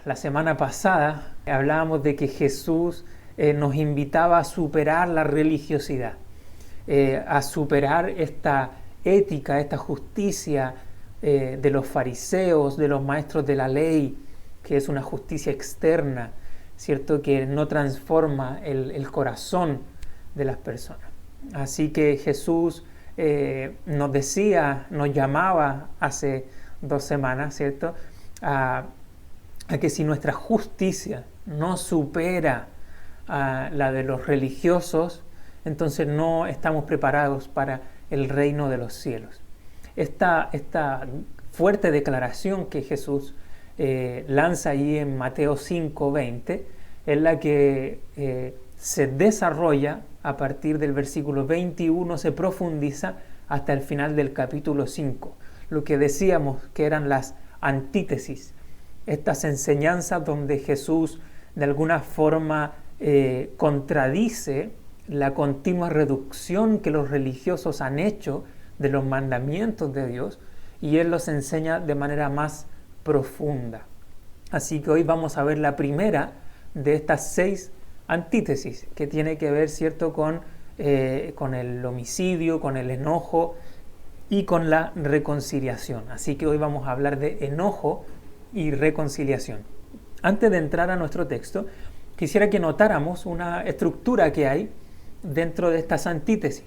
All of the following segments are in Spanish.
La semana pasada hablábamos de que Jesús nos invitaba a superar la religiosidad, a superar esta ética, esta justicia de los fariseos, de los maestros de la ley, que es una justicia externa, ¿cierto? Que no transforma el corazón de las personas. Así que Jesús nos decía, nos llamaba hace 2 semanas, ¿cierto? A que si nuestra justicia no supera a la de los religiosos, entonces no estamos preparados para el reino de los cielos. Esta fuerte declaración que Jesús lanza allí en Mateo 5:20 es la que se desarrolla a partir del versículo 21, se profundiza hasta el final del capítulo 5. Lo que decíamos que eran las antítesis, estas enseñanzas donde Jesús de alguna forma contradice la continua reducción que los religiosos han hecho de los mandamientos de Dios, y Él los enseña de manera más profunda. Así que hoy vamos a ver la primera de estas 6 antítesis, que tiene que ver, ¿cierto?, con el homicidio, con el enojo y con la reconciliación. Así que hoy vamos a hablar de enojo y reconciliación. Antes de entrar a nuestro texto, quisiera que notáramos una estructura que hay dentro de estas antítesis.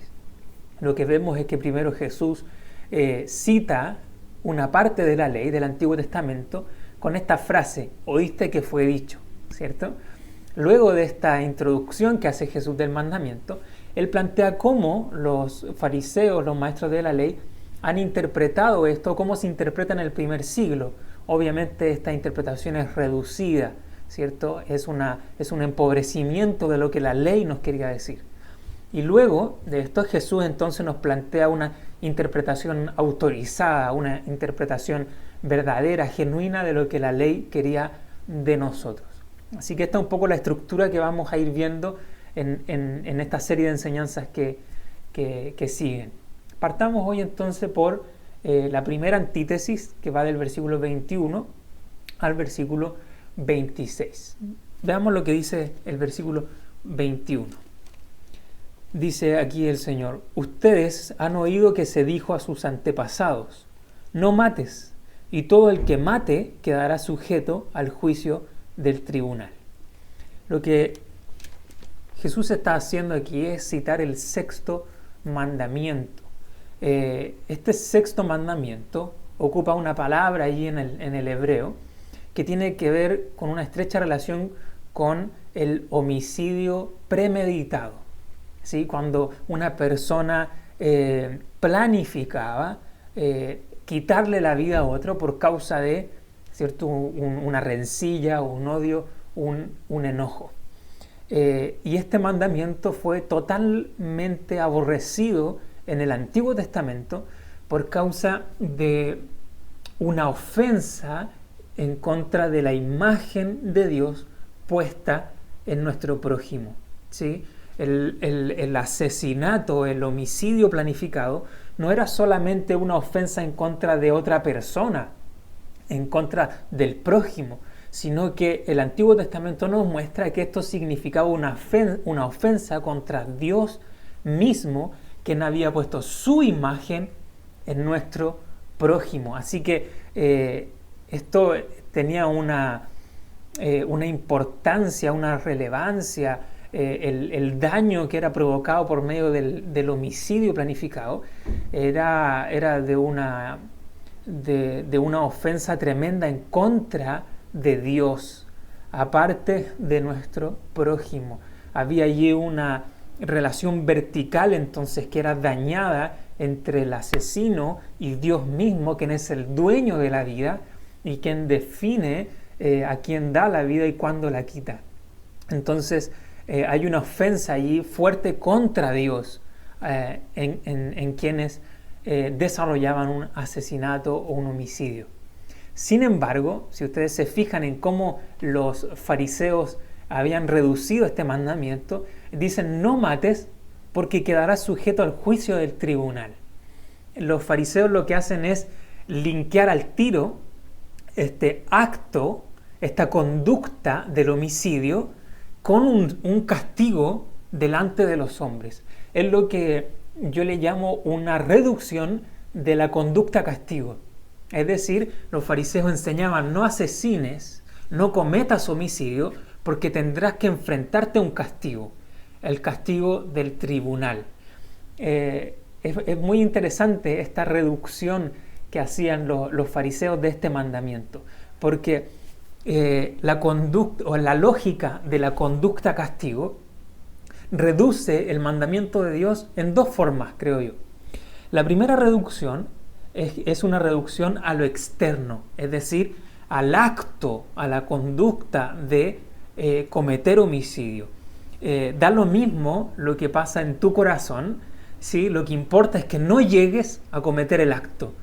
Lo que vemos es que primero Jesús cita una parte de la ley del Antiguo Testamento con esta frase: oíste que fue dicho, ¿cierto? Luego de esta introducción que hace Jesús del mandamiento, Él plantea cómo los fariseos, los maestros de la ley, han interpretado esto, cómo se interpreta en el primer siglo. Obviamente esta interpretación es reducida, ¿cierto? Es un empobrecimiento de lo que la ley nos quería decir. Y luego de esto Jesús entonces nos plantea una interpretación autorizada, una interpretación verdadera, genuina de lo que la ley quería de nosotros. Así que esta es un poco la estructura que vamos a ir viendo en esta serie de enseñanzas que siguen. Partamos hoy entonces por la primera antítesis, que va del versículo 21 al versículo 26. Veamos lo que dice el versículo 21. Dice aquí el Señor: ustedes han oído que se dijo a sus antepasados, no mates, y todo el que mate quedará sujeto al juicio del tribunal. Lo que Jesús está haciendo aquí es citar el 6º mandamiento. Este 6º mandamiento ocupa una palabra allí en el hebreo que tiene que ver con una estrecha relación con el homicidio premeditado, ¿sí? Cuando una persona planificaba quitarle la vida a otro por causa de, ¿cierto?, una rencilla, un odio, un enojo. Y este mandamiento fue totalmente aborrecido en el Antiguo Testamento por causa de una ofensa en contra de la imagen de Dios puesta en nuestro prójimo, ¿sí? El asesinato, el homicidio planificado no era solamente una ofensa en contra de otra persona, en contra del prójimo, sino que el Antiguo Testamento nos muestra que esto significaba una ofensa contra Dios mismo, quien había puesto su imagen en nuestro prójimo. Así que esto tenía una importancia, una relevancia. El daño que era provocado por medio del homicidio planificado era de una ofensa tremenda en contra de Dios, aparte de nuestro prójimo. Había allí una relación vertical entonces que era dañada entre el asesino y Dios mismo, quien es el dueño de la vida y quien define a quién da la vida y cuándo la quita. Entonces hay una ofensa allí fuerte contra Dios en quienes desarrollaban un asesinato o un homicidio. Sin embargo, si ustedes se fijan en cómo los fariseos habían reducido este mandamiento, dicen: no mates porque quedarás sujeto al juicio del tribunal. Los fariseos lo que hacen es linkear al tiro este acto esta conducta del homicidio con un castigo delante de los hombres. Es lo que yo le llamo una reducción de la conducta castigo. Es decir, los fariseos enseñaban: no asesines, no cometas homicidio, porque tendrás que enfrentarte a un castigo, el castigo del tribunal. Es muy interesante esta reducción que hacían los fariseos de este mandamiento, porque la conducta o la lógica de la conducta castigo reduce el mandamiento de Dios en dos formas, creo yo. La primera reducción es una reducción a lo externo, es decir, al acto, a la conducta de cometer homicidio. Da lo mismo lo que pasa en tu corazón, ¿sí? Lo que importa es que no llegues a cometer el acto,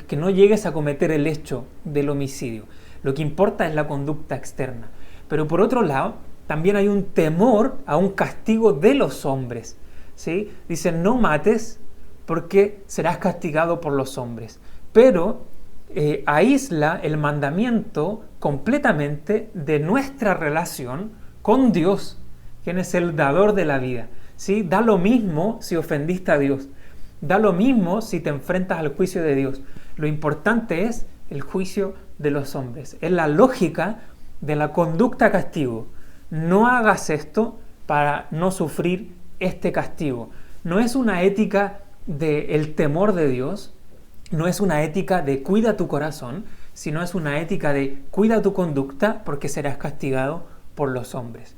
que no llegues a cometer el hecho del homicidio. Lo que importa es la conducta externa. Pero por otro lado, también hay un temor a un castigo de los hombres, ¿sí? Dicen: no mates porque serás castigado por los hombres. Pero aísla el mandamiento completamente de nuestra relación con Dios, quien es el dador de la vida, ¿sí? Da lo mismo si ofendiste a Dios, da lo mismo si te enfrentas al juicio de Dios. Lo importante es el juicio de los hombres. Es la lógica de la conducta castigo. No hagas esto para no sufrir este castigo. No es una ética del temor de Dios, no es una ética de cuida tu corazón, sino es una ética de cuida tu conducta porque serás castigado por los hombres.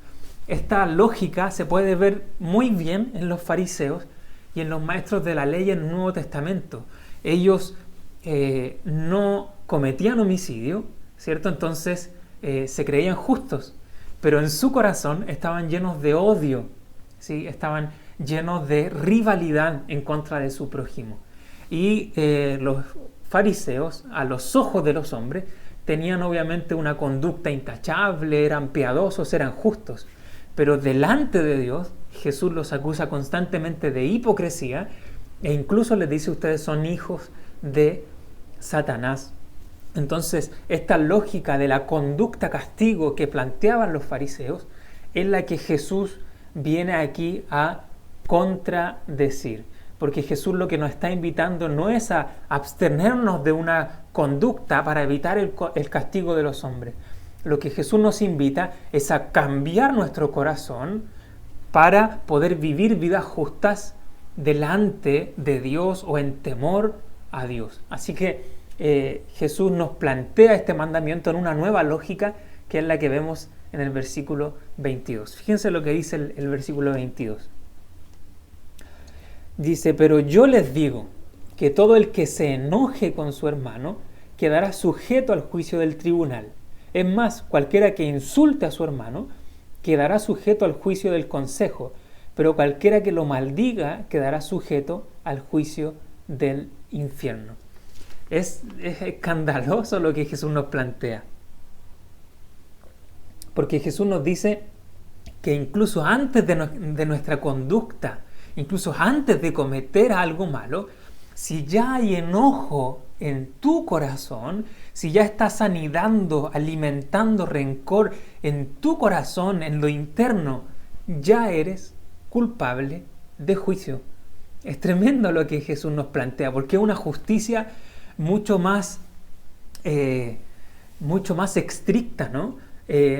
Esta lógica se puede ver muy bien en los fariseos y en los maestros de la ley en el Nuevo Testamento. Ellos no cometían homicidio, ¿cierto? Entonces se creían justos, pero en su corazón estaban llenos de odio, ¿sí? Estaban llenos de rivalidad en contra de su prójimo. Y los fariseos, a los ojos de los hombres, tenían obviamente una conducta intachable, eran piadosos, eran justos. Pero delante de Dios, Jesús los acusa constantemente de hipocresía e incluso les dice: ustedes son hijos de Satanás. Entonces, esta lógica de la conducta castigo que planteaban los fariseos es la que Jesús viene aquí a contradecir. Porque Jesús lo que nos está invitando no es a abstenernos de una conducta para evitar el castigo de los hombres. Lo que Jesús nos invita es a cambiar nuestro corazón para poder vivir vidas justas delante de Dios o en temor a Dios. Así que Jesús nos plantea este mandamiento en una nueva lógica, que es la que vemos en el versículo 22. Fíjense lo que dice el versículo 22. Dice: pero yo les digo que todo el que se enoje con su hermano quedará sujeto al juicio del tribunal. Es más, cualquiera que insulte a su hermano quedará sujeto al juicio del consejo, pero cualquiera que lo maldiga quedará sujeto al juicio del infierno. Es escandaloso lo que Jesús nos plantea, porque Jesús nos dice que incluso antes de nuestra conducta, incluso antes de cometer algo malo, si ya hay enojo en tu corazón, si ya estás anidando, alimentando rencor en tu corazón, en lo interno, ya eres culpable de juicio. Es tremendo lo que Jesús nos plantea, porque es una justicia mucho más estricta, ¿no?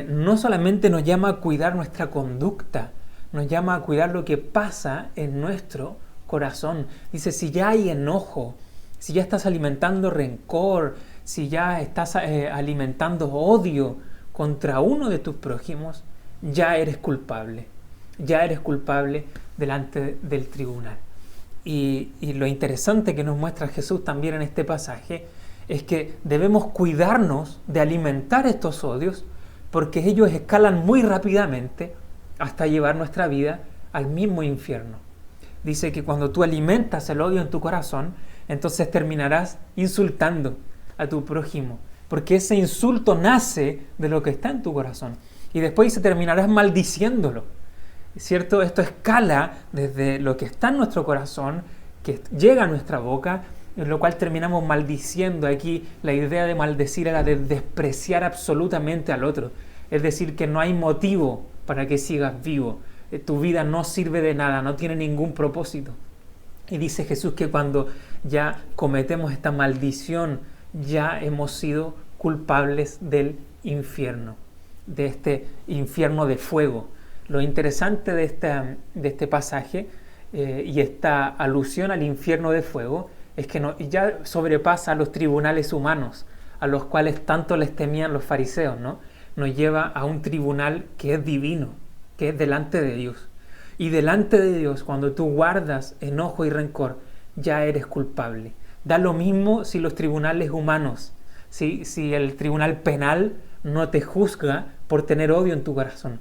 No solamente nos llama a cuidar nuestra conducta, nos llama a cuidar lo que pasa en nuestro corazón. Dice: si ya hay enojo, si ya estás alimentando rencor, si ya estás alimentando odio contra uno de tus prójimos, ya eres culpable delante del tribunal. Y lo interesante que nos muestra Jesús también en este pasaje es que debemos cuidarnos de alimentar estos odios, porque ellos escalan muy rápidamente hasta llevar nuestra vida al mismo infierno. Dice que cuando tú alimentas el odio en tu corazón, entonces terminarás insultando a tu prójimo, porque ese insulto nace de lo que está en tu corazón, y después se terminarás maldiciéndolo, ¿cierto? Esto escala desde lo que está en nuestro corazón, que llega a nuestra boca, en lo cual terminamos maldiciendo. Aquí la idea de maldecir era de despreciar absolutamente al otro, es decir, que no hay motivo para que sigas vivo, tu vida no sirve de nada, no tiene ningún propósito. Y dice Jesús que cuando ya cometemos esta maldición, ya hemos sido culpables del infierno, de este infierno de fuego. Lo interesante de este pasaje y esta alusión al infierno de fuego es que ya sobrepasa a los tribunales humanos, a los cuales tanto les temían los fariseos, ¿no? Nos lleva a un tribunal que es divino, que es delante de Dios. Y delante de Dios, cuando tú guardas enojo y rencor, ya eres culpable. Da lo mismo si los tribunales humanos, si el tribunal penal no te juzga por tener odio en tu corazón,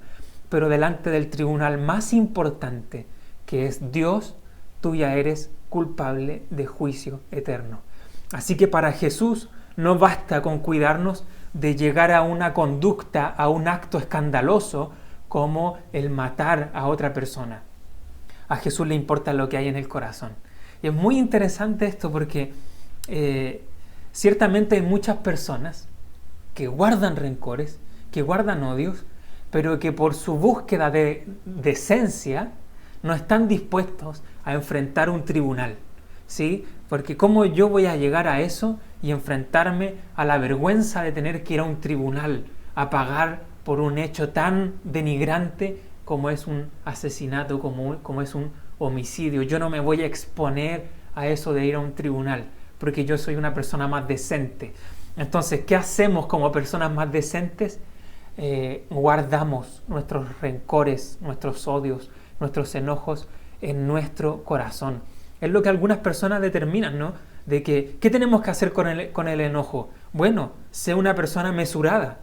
pero delante del tribunal más importante, que es Dios, tú ya eres culpable de juicio eterno. Así que para Jesús no basta con cuidarnos de llegar a una conducta, a un acto escandaloso como el matar a otra persona. A Jesús le importa lo que hay en el corazón. Y es muy interesante esto porque ciertamente hay muchas personas que guardan rencores, que guardan odios, pero que por su búsqueda de decencia no están dispuestos a enfrentar un tribunal, ¿sí? Porque ¿cómo yo voy a llegar a eso y enfrentarme a la vergüenza de tener que ir a un tribunal a pagar por un hecho tan denigrante como es un asesinato, como es un homicidio? Yo no me voy a exponer a eso de ir a un tribunal, porque yo soy una persona más decente. Entonces, ¿qué hacemos como personas más decentes? Guardamos nuestros rencores, nuestros odios, nuestros enojos en nuestro corazón. Es lo que algunas personas determinan, ¿no? De que, ¿qué tenemos que hacer con el enojo? Bueno, sé una persona mesurada,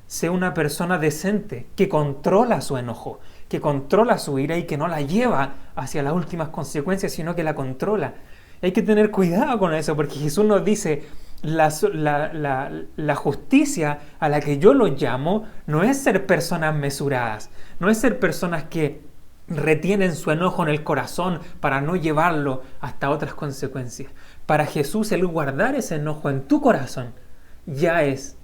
sé una persona decente, que controla su enojo, que controla su ira y que no la lleva hacia las últimas consecuencias, sino que la controla. Hay que tener cuidado con eso, porque Jesús nos dice, la justicia a la que yo lo llamo no es ser personas mesuradas, no es ser personas que retienen su enojo en el corazón para no llevarlo hasta otras consecuencias. Para Jesús, el guardar ese enojo en tu corazón ya es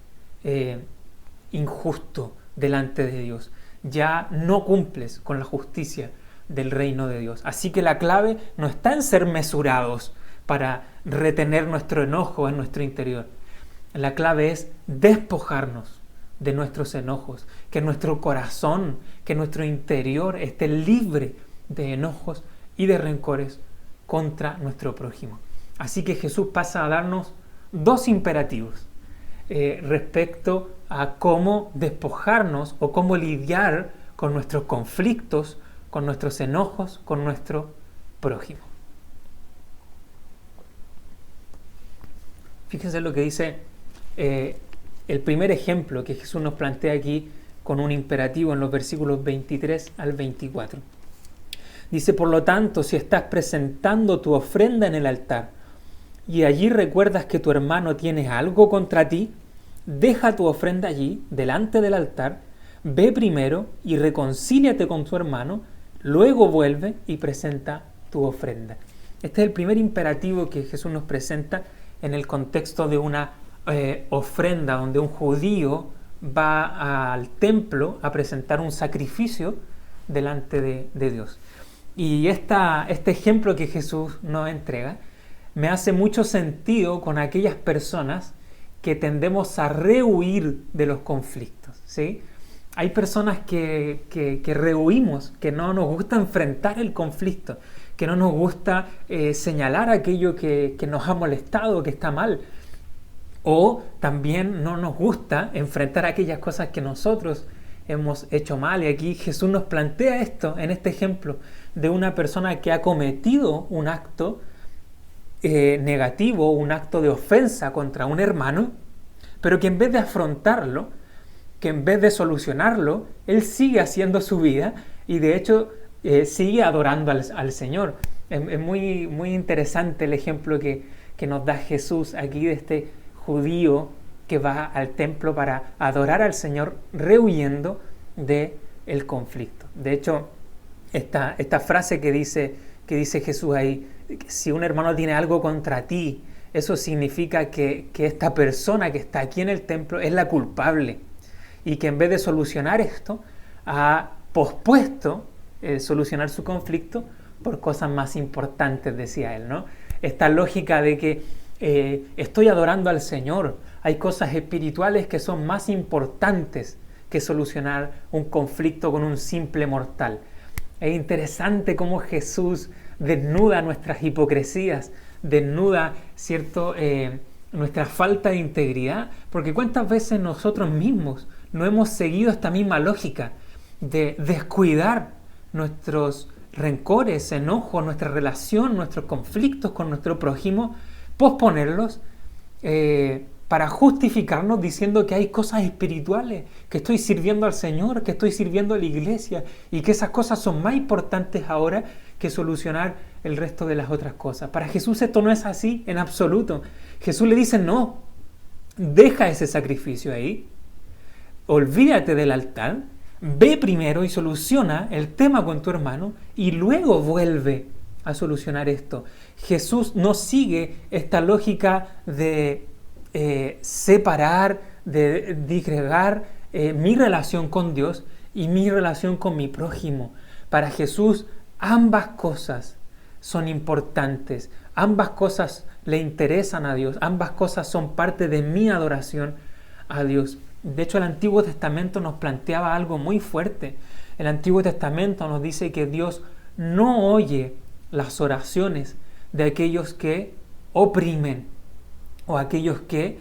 injusto delante de Dios. Ya no cumples con la justicia del reino de Dios. Así que la clave no está en ser mesurados para retener nuestro enojo en nuestro interior. La clave es despojarnos de nuestros enojos, que nuestro corazón, que nuestro interior esté libre de enojos y de rencores contra nuestro prójimo. Así que Jesús pasa a darnos dos imperativos respecto a cómo despojarnos o cómo lidiar con nuestros conflictos, con nuestros enojos, con nuestro prójimo. Fíjense lo que dice el primer ejemplo que Jesús nos plantea aquí con un imperativo en los versículos 23 al 24. Dice, por lo tanto, si estás presentando tu ofrenda en el altar y allí recuerdas que tu hermano tiene algo contra ti, deja tu ofrenda allí, delante del altar, ve primero y reconcíliate con tu hermano, luego vuelve y presenta tu ofrenda. Este es el primer imperativo que Jesús nos presenta en el contexto de una ofrenda donde un judío va al templo a presentar un sacrificio delante de Dios. Y este ejemplo que Jesús nos entrega me hace mucho sentido con aquellas personas que tendemos a rehuir de los conflictos, ¿sí? Hay personas que rehuimos, que no nos gusta enfrentar el conflicto, que no nos gusta señalar aquello que nos ha molestado, que está mal. O también no nos gusta enfrentar aquellas cosas que nosotros hemos hecho mal. Y aquí Jesús nos plantea esto en este ejemplo de una persona que ha cometido un acto negativo, un acto de ofensa contra un hermano, pero que en vez de afrontarlo, que en vez de solucionarlo, él sigue haciendo su vida y de hecho sigue adorando al Señor. Es muy, muy interesante el ejemplo que nos da Jesús aquí de este judío que va al templo para adorar al Señor, rehuyendo del conflicto. De hecho, esta frase que dice Jesús ahí, si un hermano tiene algo contra ti, eso significa que esta persona que está aquí en el templo es la culpable y que en vez de solucionar esto, ha pospuesto solucionar su conflicto por cosas más importantes, decía él, ¿no? Esta lógica de que estoy adorando al Señor, hay cosas espirituales que son más importantes que solucionar un conflicto con un simple mortal. Es interesante cómo Jesús desnuda nuestras hipocresías, desnuda, ¿cierto?, nuestra falta de integridad, porque cuántas veces nosotros mismos no hemos seguido esta misma lógica de descuidar nuestros rencores, enojos, nuestra relación, nuestros conflictos con nuestro prójimo, posponerlos para justificarnos diciendo que hay cosas espirituales, que estoy sirviendo al Señor, que estoy sirviendo a la iglesia y que esas cosas son más importantes ahora que solucionar el resto de las otras cosas. Para Jesús esto no es así en absoluto. Jesús le dice, no, deja ese sacrificio ahí, olvídate del altar, ve primero y soluciona el tema con tu hermano y luego vuelve a solucionar esto. Jesús no sigue esta lógica de separar, de disgregar mi relación con Dios y mi relación con mi prójimo. Para Jesús ambas cosas son importantes, ambas cosas le interesan a Dios, ambas cosas son parte de mi adoración a Dios. De hecho, el Antiguo Testamento nos planteaba algo muy fuerte. El Antiguo Testamento nos dice que Dios no oye las oraciones de aquellos que oprimen o aquellos que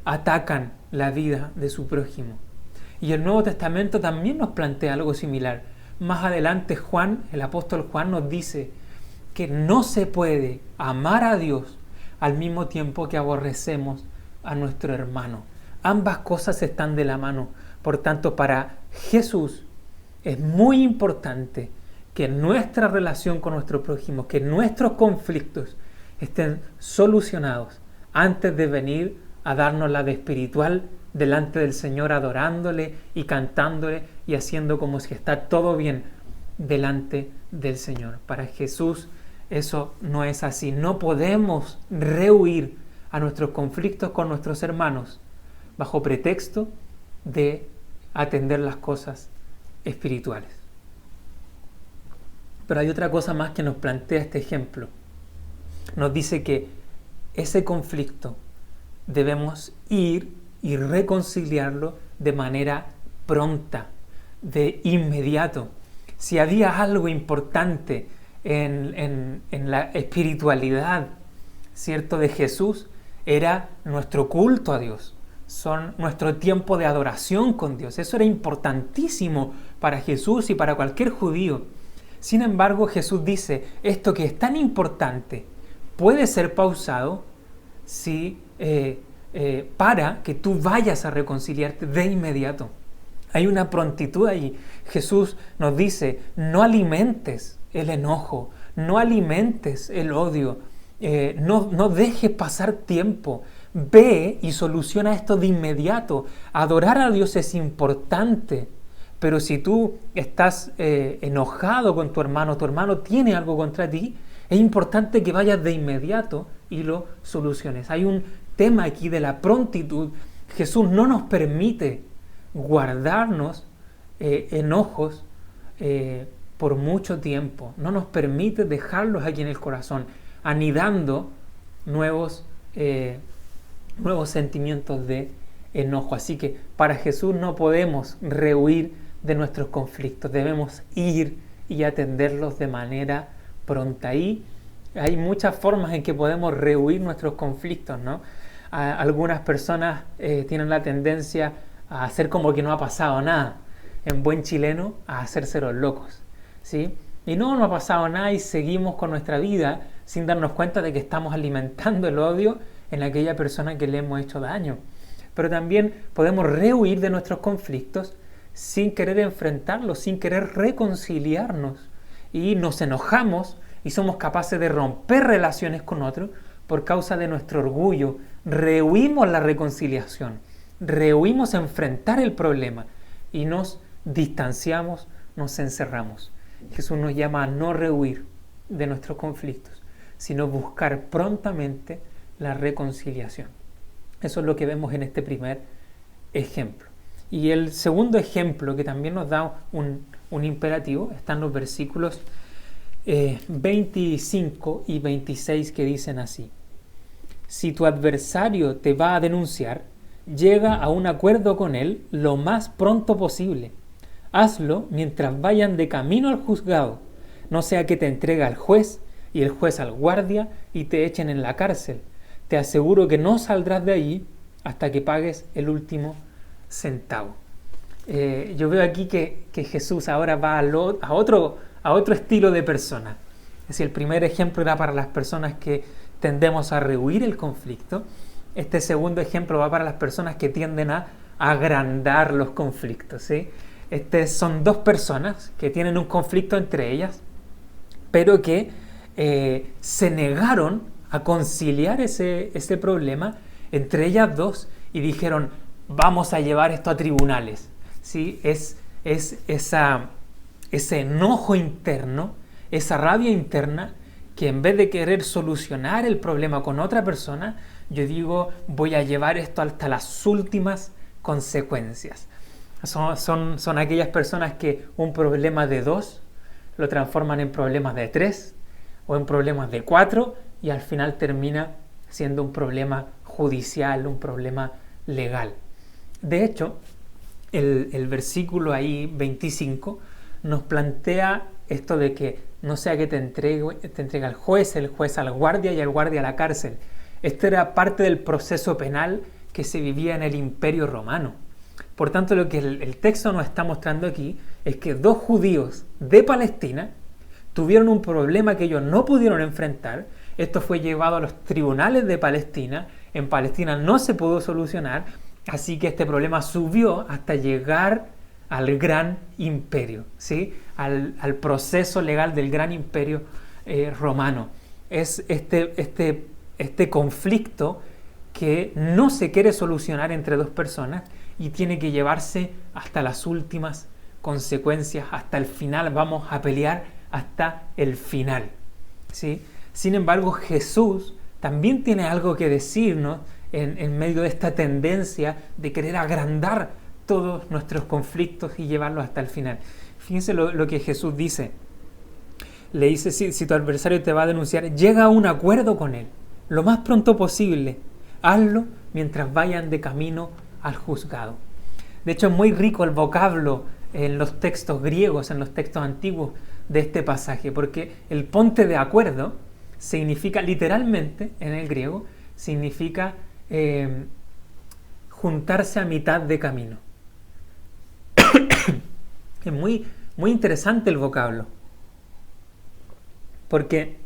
atacan la vida de su prójimo. Y el Nuevo Testamento también nos plantea algo similar. Más adelante Juan, el apóstol Juan, nos dice que no se puede amar a Dios al mismo tiempo que aborrecemos a nuestro hermano. Ambas cosas están de la mano. Por tanto, para Jesús es muy importante que nuestra relación con nuestro prójimo, que nuestros conflictos estén solucionados antes de venir a darnos la de espiritual delante del Señor, adorándole y cantándole y haciendo como si está todo bien delante del Señor. Para Jesús eso no es así. No podemos rehuir a nuestros conflictos con nuestros hermanos bajo pretexto de atender las cosas espirituales. Pero hay otra cosa más que nos plantea este ejemplo. Nos dice que ese conflicto debemos ir y reconciliarlo de manera pronta, de inmediato. Si había algo importante en la espiritualidad, ¿cierto?, de Jesús, era nuestro culto a Dios, son nuestro tiempo de adoración con Dios. Eso era importantísimo para Jesús y para cualquier judío. Sin embargo, Jesús dice, esto que es tan importante puede ser pausado si para que tú vayas a reconciliarte de inmediato. Hay una prontitud ahí. Jesús nos dice, no alimentes el enojo, no alimentes el odio, no dejes pasar tiempo. Ve y soluciona esto de inmediato. Adorar a Dios es importante, pero si tú estás enojado con tu hermano tiene algo contra ti, es importante que vayas de inmediato y lo soluciones. Hay un tema aquí de la prontitud. Jesús no nos permite guardarnos enojos por mucho tiempo. No nos permite dejarlos aquí en el corazón, anidando nuevos sentimientos de enojo. Así que para Jesús no podemos rehuir de nuestros conflictos. Debemos ir y atenderlos de manera pronta. Y hay muchas formas en que podemos rehuir nuestros conflictos, ¿no? Algunas personas tienen la tendencia a hacer como que no ha pasado nada. En buen chileno, a hacerse los locos, ¿sí? Y no ha pasado nada y seguimos con nuestra vida sin darnos cuenta de que estamos alimentando el odio en aquella persona que le hemos hecho daño. Pero también podemos rehuir de nuestros conflictos sin querer enfrentarlos, sin querer reconciliarnos. Y nos enojamos y somos capaces de romper relaciones con otros por causa de nuestro orgullo. Rehuimos la reconciliación, rehuimos enfrentar el problema y nos distanciamos, nos encerramos. Jesús nos llama a no rehuir de nuestros conflictos, sino buscar prontamente la reconciliación. Eso es lo que vemos en este primer ejemplo. Y el segundo ejemplo, que también nos da un imperativo, está en los versículos 25 y 26, que dicen así: si tu adversario te va a denunciar, llega a un acuerdo con él lo más pronto posible. Hazlo mientras vayan de camino al juzgado, no sea que te entregue al juez y el juez al guardia y te echen en la cárcel. Te aseguro que no saldrás de allí hasta que pagues el último centavo. Yo veo aquí que Jesús ahora va a otro estilo de persona. Es decir, el primer ejemplo era para las personas que tendemos a rehuir el conflicto. Este segundo ejemplo va para las personas que tienden a agrandar los conflictos, ¿sí? Son dos personas que tienen un conflicto entre ellas, pero que se negaron a conciliar ese problema entre ellas dos y dijeron: vamos a llevar esto a tribunales, ¿sí? Es ese enojo interno, esa rabia interna, que en vez de querer solucionar el problema con otra persona, yo digo: voy a llevar esto hasta las últimas consecuencias. Son aquellas personas que un problema de 2 lo transforman en problemas de 3 o en problemas de 4 y al final termina siendo un problema judicial, un problema legal. De hecho, el versículo ahí 25 nos plantea esto de que no sea que te entregue al juez, el juez al guardia y el guardia a la cárcel. Esto era parte del proceso penal que se vivía en el Imperio Romano. Por tanto, lo que el texto nos está mostrando aquí es que dos judíos de Palestina tuvieron un problema que ellos no pudieron enfrentar. Esto fue llevado a los tribunales de Palestina. En Palestina no se pudo solucionar, así que este problema subió hasta llegar al gran imperio, ¿sí? al proceso legal del gran imperio romano. Es este conflicto que no se quiere solucionar entre dos personas y tiene que llevarse hasta las últimas consecuencias, hasta el final. Vamos a pelear hasta el final, ¿sí? Sin embargo, Jesús también tiene algo que decirnos en medio de esta tendencia de querer agrandar todos nuestros conflictos y llevarlos hasta el final. Fíjense lo que Jesús dice. Le dice: si tu adversario te va a denunciar, llega a un acuerdo con él lo más pronto posible. Hazlo mientras vayan de camino al juzgado. De hecho, es muy rico el vocablo en los textos griegos, en los textos antiguos de este pasaje, porque el ponte de acuerdo significa, literalmente en el griego, significa juntarse a mitad de camino. Es muy interesante el vocablo, porque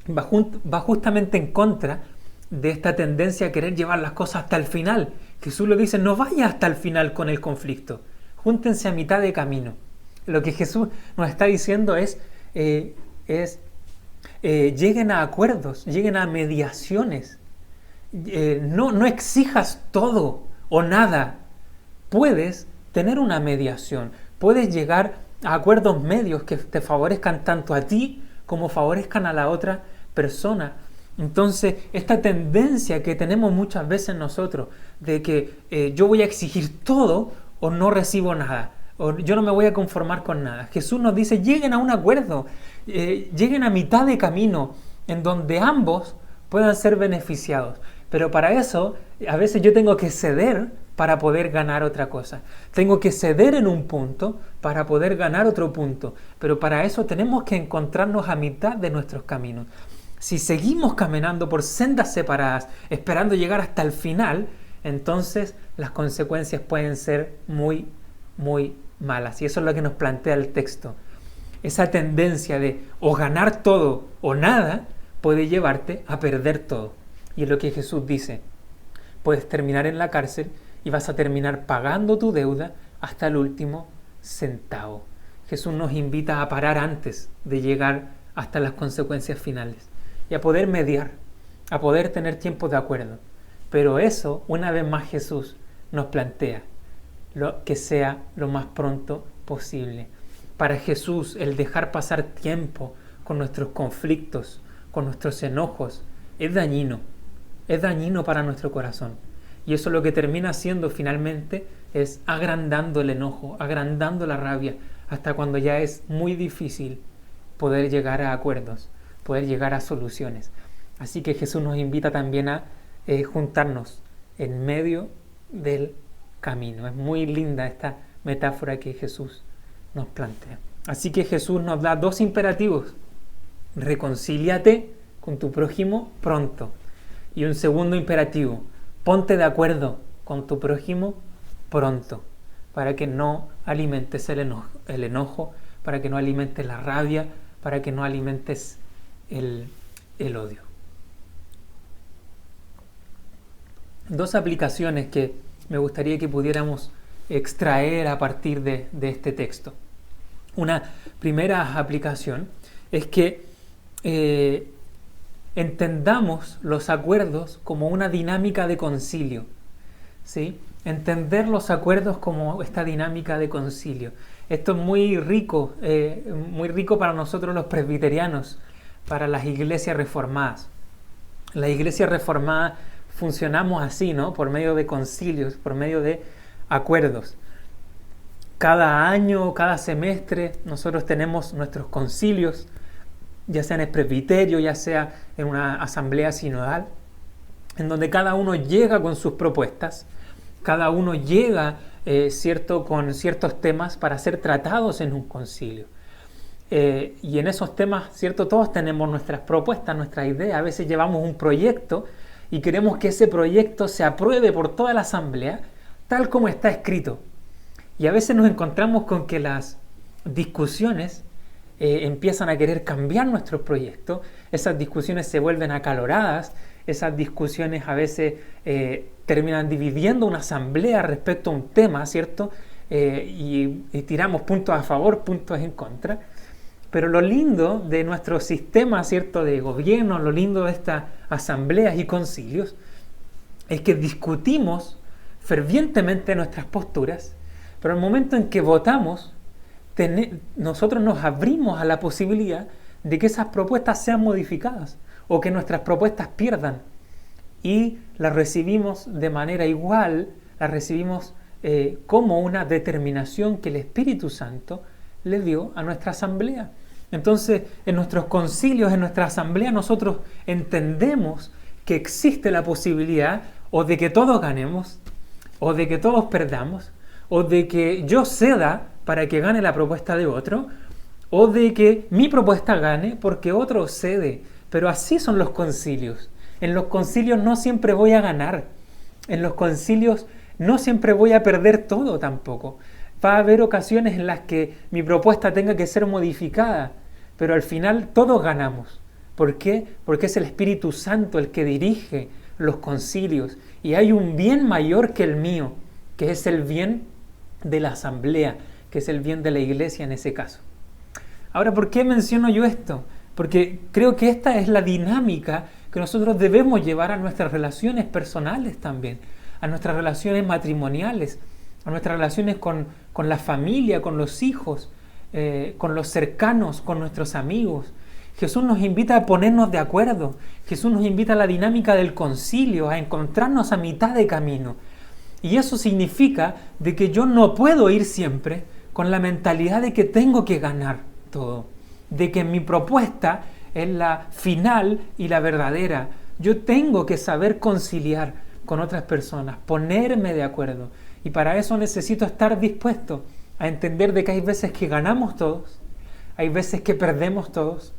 va justamente en contra de esta tendencia a querer llevar las cosas hasta el final. Jesús lo dice: no vaya hasta el final con el conflicto, júntense a mitad de camino. Lo que Jesús nos está diciendo es lleguen a acuerdos, lleguen a mediaciones. No exijas todo o nada. Puedes tener una mediación, puedes llegar a acuerdos medios que te favorezcan tanto a ti como favorezcan a la otra persona. Entonces, esta tendencia que tenemos muchas veces nosotros de que yo voy a exigir todo o no recibo nada, o yo no me voy a conformar con nada. Jesús nos dice: lleguen a un acuerdo, lleguen a mitad de camino en donde ambos puedan ser beneficiados. Pero para eso, a veces yo tengo que ceder para poder ganar otra cosa. Tengo que ceder en un punto para poder ganar otro punto. Pero para eso tenemos que encontrarnos a mitad de nuestros caminos. Si seguimos caminando por sendas separadas, esperando llegar hasta el final, entonces las consecuencias pueden ser muy, muy malas. Y eso es lo que nos plantea el texto. Esa tendencia de o ganar todo o nada puede llevarte a perder todo. Y es lo que Jesús dice: puedes terminar en la cárcel y vas a terminar pagando tu deuda hasta el último centavo. Jesús nos invita a parar antes de llegar hasta las consecuencias finales y a poder mediar, a poder tener tiempos de acuerdo. Pero eso, una vez más, Jesús nos plantea que sea lo más pronto posible. Para Jesús, el dejar pasar tiempo con nuestros conflictos, con nuestros enojos, es dañino. es dañino para nuestro corazón. Y eso lo que termina haciendo finalmente es agrandando el enojo, agrandando la rabia, hasta cuando ya es muy difícil poder llegar a acuerdos, poder llegar a soluciones. Así que Jesús nos invita también a juntarnos en medio del camino. Es muy linda esta metáfora que Jesús nos plantea. Así que Jesús nos da dos imperativos: reconcíliate con tu prójimo pronto. Y un segundo imperativo: ponte de acuerdo con tu prójimo pronto, para que no alimentes el enojo, para que no alimentes la rabia, para que no alimentes el odio. Dos aplicaciones que me gustaría que pudiéramos extraer a partir de este texto. Una primera aplicación es que entendamos los acuerdos como una dinámica de concilio, ¿sí? Entender los acuerdos como esta dinámica de concilio. Esto es muy rico para nosotros los presbiterianos, para las iglesias reformadas. La iglesia reformada funcionamos así, ¿no? Por medio de concilios, por medio de acuerdos. Cada año, cada semestre, nosotros tenemos nuestros concilios, ya sea en el presbiterio, ya sea en una asamblea sinodal, en donde cada uno llega con sus propuestas, cada uno llega con ciertos temas para ser tratados en un concilio. Y en esos temas, ¿cierto? Todos tenemos nuestras propuestas, nuestras ideas. A veces llevamos un proyecto y queremos que ese proyecto se apruebe por toda la asamblea, tal como está escrito. Y a veces nos encontramos con que las discusiones empiezan a querer cambiar nuestro proyecto. Esas discusiones se vuelven acaloradas. Esas discusiones a veces terminan dividiendo una asamblea respecto a un tema, ¿cierto? Y tiramos puntos a favor, puntos en contra. Pero lo lindo de nuestro sistema, ¿cierto?, de gobierno, lo lindo de estas asambleas y concilios, es que discutimos fervientemente nuestras posturas, pero al momento en que votamos, nosotros nos abrimos a la posibilidad de que esas propuestas sean modificadas o que nuestras propuestas pierdan. Y las recibimos de manera igual, las recibimos como una determinación que el Espíritu Santo le dio a nuestra asamblea. Entonces, en nuestros concilios, en nuestra asamblea, nosotros entendemos que existe la posibilidad o de que todos ganemos, o de que todos perdamos, o de que yo ceda para que gane la propuesta de otro, o de que mi propuesta gane porque otro cede. Pero así son los concilios. En los concilios no siempre voy a ganar. En los concilios no siempre voy a perder todo tampoco. Va a haber ocasiones en las que mi propuesta tenga que ser modificada, pero al final todos ganamos. ¿Por qué? Porque es el Espíritu Santo el que dirige los concilios y hay un bien mayor que el mío, que es el bien de la asamblea, que es el bien de la iglesia en ese caso. Ahora, ¿por qué menciono yo esto? Porque creo que esta es la dinámica que nosotros debemos llevar a nuestras relaciones personales también, a nuestras relaciones matrimoniales, a nuestras relaciones con la familia, con los hijos, con los cercanos, con nuestros amigos. Jesús nos invita a ponernos de acuerdo. Jesús nos invita a la dinámica del concilio, a encontrarnos a mitad de camino. Y eso significa de que yo no puedo ir siempre con la mentalidad de que tengo que ganar todo, de que mi propuesta es la final y la verdadera. Yo tengo que saber conciliar con otras personas, ponerme de acuerdo. Y para eso necesito estar dispuesto a entender de que hay veces que ganamos todos, hay veces que perdemos todos,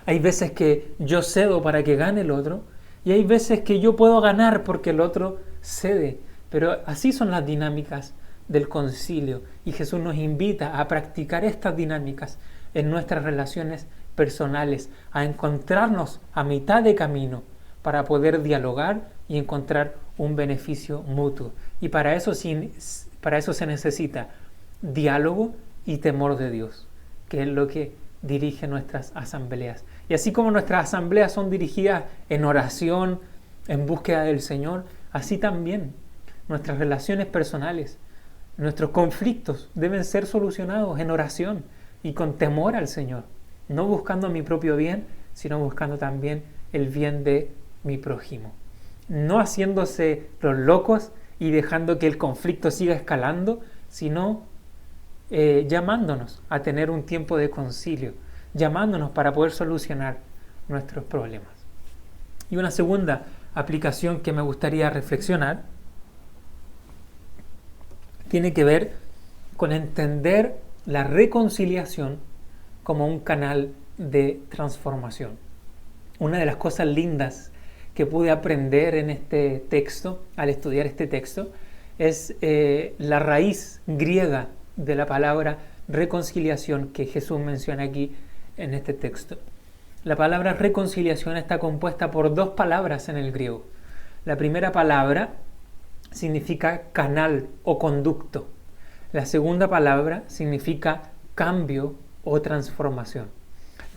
hay veces que yo cedo para que gane el otro y hay veces que yo puedo ganar porque el otro cede. Pero así son las dinámicas del concilio y Jesús nos invita a practicar estas dinámicas en nuestras relaciones personales, a encontrarnos a mitad de camino para poder dialogar y encontrar un beneficio mutuo. Y para eso se necesita diálogo y temor de Dios, que es lo que dirige nuestras asambleas. Y así como nuestras asambleas son dirigidas en oración, en búsqueda del Señor, así también nuestras relaciones personales, nuestros conflictos deben ser solucionados en oración y con temor al Señor, no buscando mi propio bien, sino buscando también el bien de mi prójimo. no haciéndose los locos y dejando que el conflicto siga escalando, sino llamándonos a tener un tiempo de concilio, llamándonos para poder solucionar nuestros problemas. Y una segunda aplicación que me gustaría reflexionar tiene que ver con entender la reconciliación como un canal de transformación. Una de las cosas lindas que pude aprender en este texto, al estudiar este texto, es la raíz griega de la palabra reconciliación que Jesús menciona aquí en este texto. La palabra reconciliación está compuesta por dos palabras en el griego. La primera palabra significa canal o conducto. La segunda palabra significa cambio o transformación.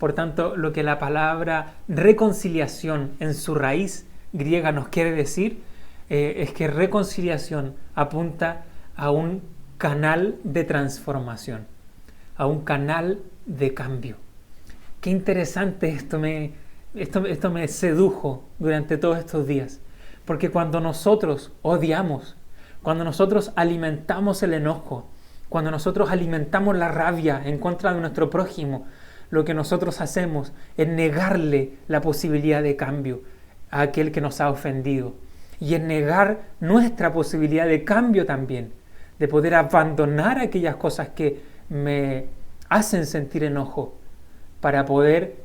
Por tanto, lo que la palabra reconciliación en su raíz griega nos quiere decir es que reconciliación apunta a un canal de transformación, a un canal de cambio. Qué interesante esto me sedujo durante todos estos días, porque cuando nosotros odiamos, cuando nosotros alimentamos el enojo, cuando nosotros alimentamos la rabia en contra de nuestro prójimo, lo que nosotros hacemos es negarle la posibilidad de cambio a aquel que nos ha ofendido, y es negar nuestra posibilidad de cambio también, de poder abandonar aquellas cosas que me hacen sentir enojo para poder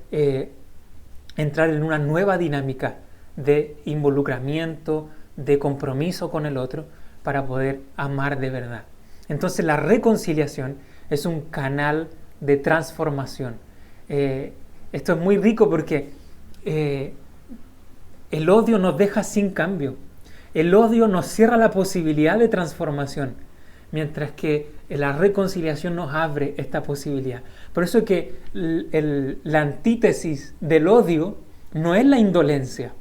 entrar en una nueva dinámica de involucramiento, de compromiso con el otro, para poder amar de verdad. Entonces la reconciliación es un canal de transformación. Esto es muy rico porque el odio nos deja sin cambio. El odio nos cierra la posibilidad de transformación, mientras que la reconciliación nos abre esta posibilidad. Por eso que la antítesis del odio no es la indolencia.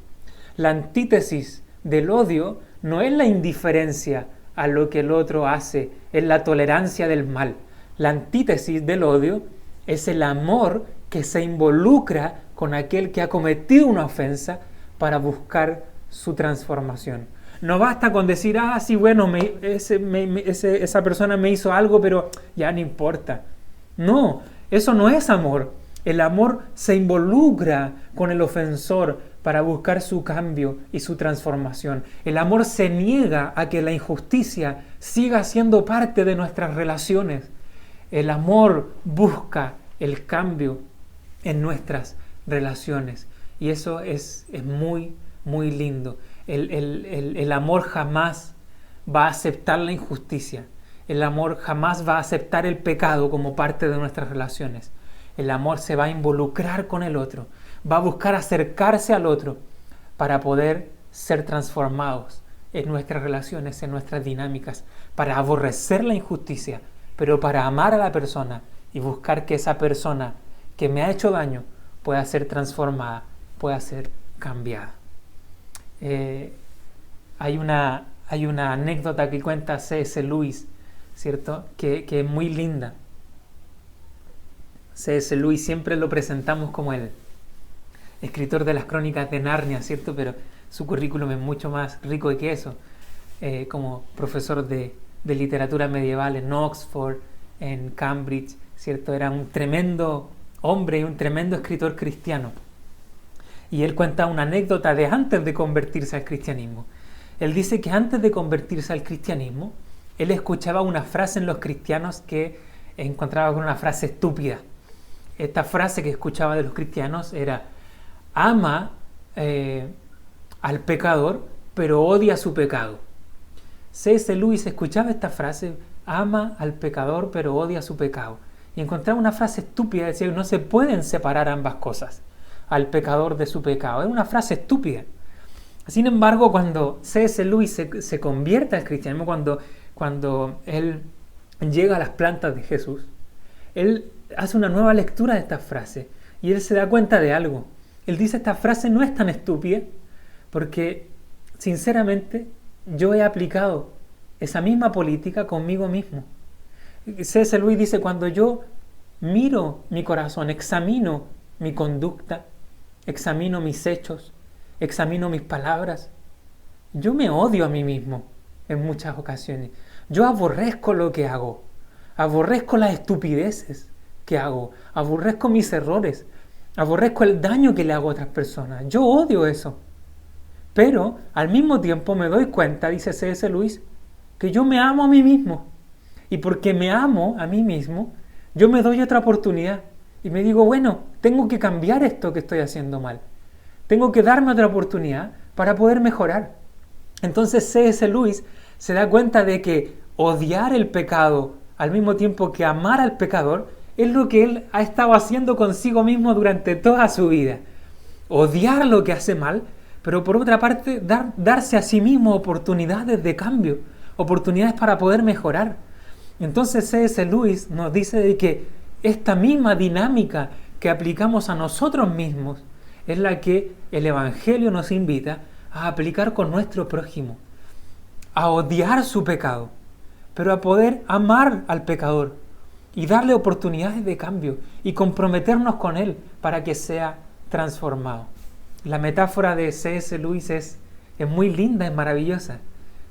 La antítesis del odio no es la indiferencia a lo que el otro hace, es la tolerancia del mal. La antítesis del odio es el amor que se involucra con aquel que ha cometido una ofensa para buscar su transformación. No basta con decir, sí, bueno, esa persona me hizo algo, pero ya no importa. No, eso no es amor. El amor se involucra con el ofensor para buscar su cambio y su transformación. El amor se niega a que la injusticia siga siendo parte de nuestras relaciones. El amor busca el cambio en nuestras relaciones. Y eso es muy, muy lindo. El amor jamás va a aceptar la injusticia. El amor jamás va a aceptar el pecado como parte de nuestras relaciones. El amor se va a involucrar con el otro. Va a buscar acercarse al otro para poder ser transformados en nuestras relaciones, en nuestras dinámicas, para aborrecer la injusticia, pero para amar a la persona y buscar que esa persona que me ha hecho daño pueda ser transformada, pueda ser cambiada. Hay una anécdota que cuenta C.S. Lewis, ¿cierto? Que es muy linda. C.S. Lewis siempre lo presentamos como el escritor de las crónicas de Narnia, ¿cierto? Pero su currículum es mucho más rico que eso. Como profesor de literatura medieval en Oxford, en Cambridge, ¿cierto? Era un tremendo hombre y un tremendo escritor cristiano. Y él cuenta una anécdota de antes de convertirse al cristianismo. Él dice que antes de convertirse al cristianismo, él escuchaba una frase en los cristianos que encontraba con una frase estúpida. Esta frase que escuchaba de los cristianos era: ama al pecador, pero odia su pecado. C.S. Lewis escuchaba esta frase: ama al pecador, pero odia su pecado. Y encontraba una frase estúpida, decía que no se pueden separar ambas cosas, al pecador de su pecado. Es una frase estúpida. Sin embargo, cuando C.S. Lewis se convierte al cristianismo, cuando él llega a las plantas de Jesús, él hace una nueva lectura de esta frase y él se da cuenta de algo. Él dice: esta frase no es tan estúpida porque, sinceramente, yo he aplicado esa misma política conmigo mismo. C.S. Lewis dice: cuando yo miro mi corazón, examino mi conducta, examino mis hechos, examino mis palabras, Yo me odio a mí mismo en muchas ocasiones. Yo aborrezco lo que hago. Aborrezco las estupideces que hago. Aborrezco mis errores. Aborrezco el daño que le hago a otras personas. Yo odio eso. Pero al mismo tiempo me doy cuenta, dice C.S. Lewis, que yo me amo a mí mismo. Y porque me amo a mí mismo, yo me doy otra oportunidad. Y me digo, bueno, tengo que cambiar esto que estoy haciendo mal. Tengo que darme otra oportunidad para poder mejorar. Entonces C.S. Lewis se da cuenta de que odiar el pecado al mismo tiempo que amar al pecador es lo que él ha estado haciendo consigo mismo durante toda su vida. Odiar lo que hace mal, pero por otra parte darse a sí mismo oportunidades de cambio, oportunidades para poder mejorar. Entonces C.S. Lewis nos dice de que esta misma dinámica que aplicamos a nosotros mismos es la que el Evangelio nos invita a aplicar con nuestro prójimo, a odiar su pecado, pero a poder amar al pecador y darle oportunidades de cambio y comprometernos con él para que sea transformado. La metáfora de C.S. Lewis es muy linda, es maravillosa,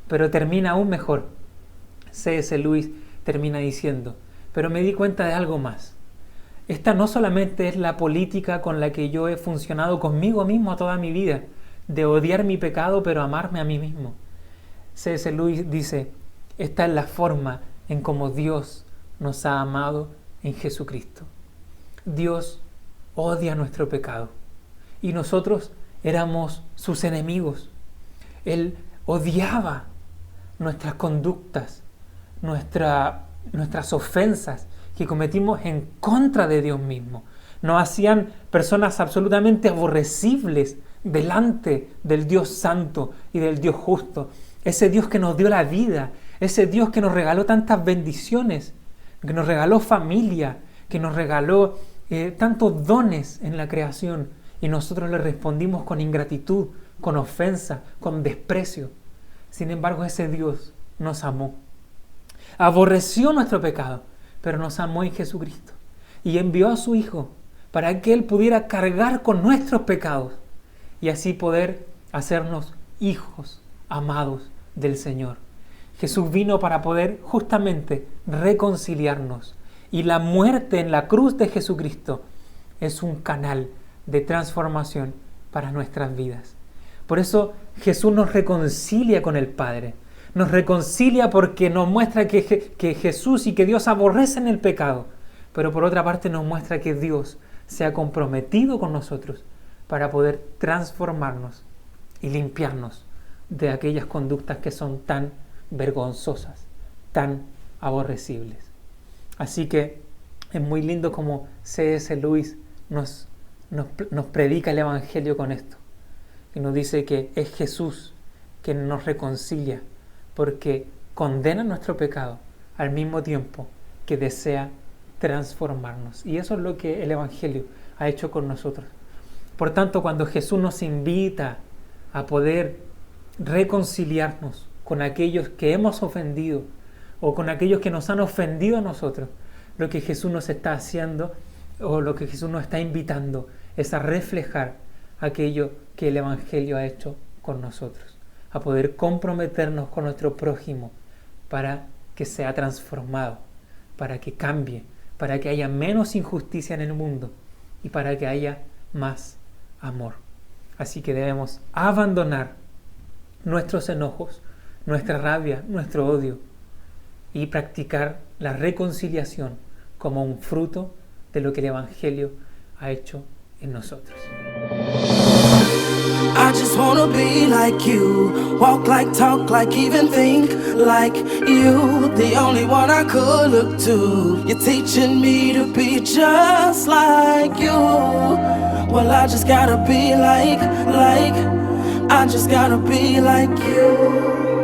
pero termina aún mejor. C.S. Lewis termina diciendo, pero me di cuenta de algo más. Esta no solamente es la política con la que yo he funcionado conmigo mismo toda mi vida, de odiar mi pecado pero amarme a mí mismo. C.S. Lewis dice, esta es la forma en cómo Dios nos ha amado en Jesucristo. Dios odia nuestro pecado y nosotros éramos sus enemigos. Él odiaba nuestras conductas, nuestras ofensas que cometimos en contra de Dios mismo. Nos hacían personas absolutamente aborrecibles delante del Dios santo y del Dios justo. Ese Dios que nos dio la vida, ese Dios que nos regaló tantas bendiciones, que nos regaló familia, que nos regaló tantos dones en la creación, y nosotros le respondimos con ingratitud, con ofensa, con desprecio. Sin embargo, ese Dios nos amó. Aborreció nuestro pecado, pero nos amó en Jesucristo y envió a su Hijo para que Él pudiera cargar con nuestros pecados y así poder hacernos hijos amados del Señor. Jesús vino para poder justamente reconciliarnos, y la muerte en la cruz de Jesucristo es un canal de transformación para nuestras vidas. Por eso Jesús nos reconcilia con el Padre. Nos reconcilia porque nos muestra que Jesús y que Dios aborrecen el pecado, pero por otra parte nos muestra que Dios se ha comprometido con nosotros para poder transformarnos y limpiarnos de aquellas conductas que son tan vergonzosas, tan aborrecibles. Así que es muy lindo como C.S. Lewis nos predica el Evangelio con esto, y nos dice que es Jesús quien nos reconcilia porque condena nuestro pecado al mismo tiempo que desea transformarnos. Y eso es lo que el Evangelio ha hecho con nosotros. Por tanto, cuando Jesús nos invita a poder reconciliarnos con aquellos que hemos ofendido o con aquellos que nos han ofendido a nosotros, lo que Jesús nos está haciendo o lo que Jesús nos está invitando es a reflejar aquello que el Evangelio ha hecho con nosotros, a poder comprometernos con nuestro prójimo para que sea transformado, para que cambie, para que haya menos injusticia en el mundo y para que haya más amor. Así que debemos abandonar nuestros enojos, nuestra rabia, nuestro odio y practicar la reconciliación como un fruto de lo que el Evangelio ha hecho en nosotros. I just wanna be like you, walk like, talk like, even think like you. The only one I could look to. You're teaching me to be just like you. Well, I just gotta be like, I just gotta be like you.